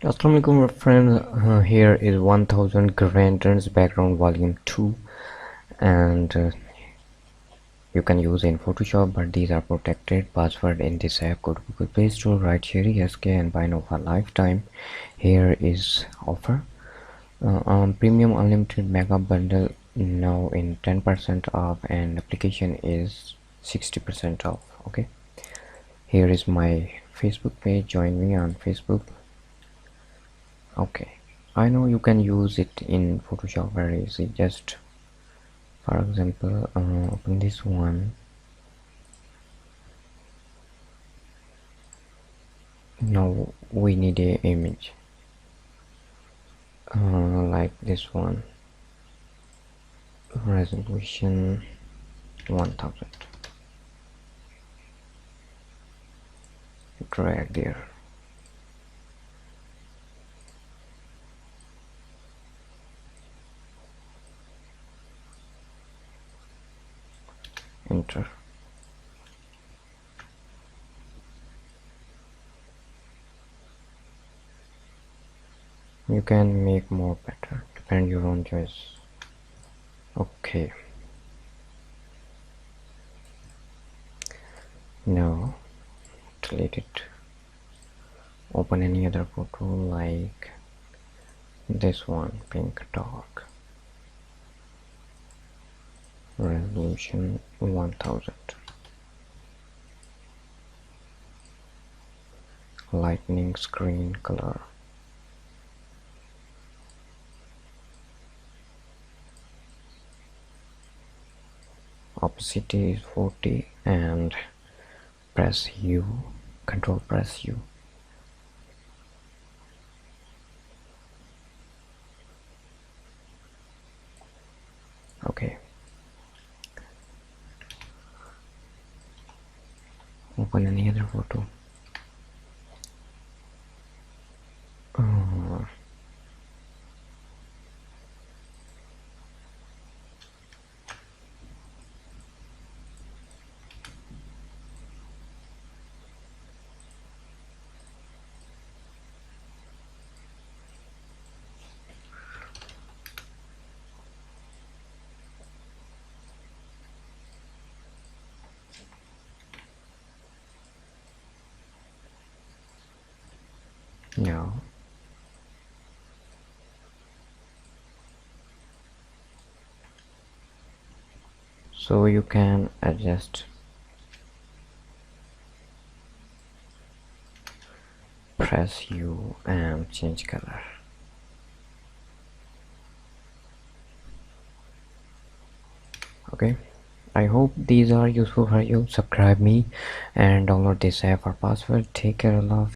Assalamualaikum friends, here is 1000 Grandens background volume 2, and you can use in Photoshop, but these are protected password in this app. Go to Google Play Store, write Sheri SK and buy now for lifetime. Here is offer premium unlimited mega bundle now in 10% off, and application is 60% off. Okay, here is my Facebook page. Join me on Facebook. Okay, I know you can use it in Photoshop very easy. Just for example, open this one. Now we need a image like this one, resolution 1000. Drag there. Enter. You can make more better, depend your own choice. Okay, now delete it. Open any other photo like this one, pink dog, resolution 1000, lightning screen color, opacity is 40, and press U, control press U. Okay, open any other photo. Now so you can adjust, press U and change color. Okay, I hope these are useful for you. Subscribe me and download this app for password. Take care, love.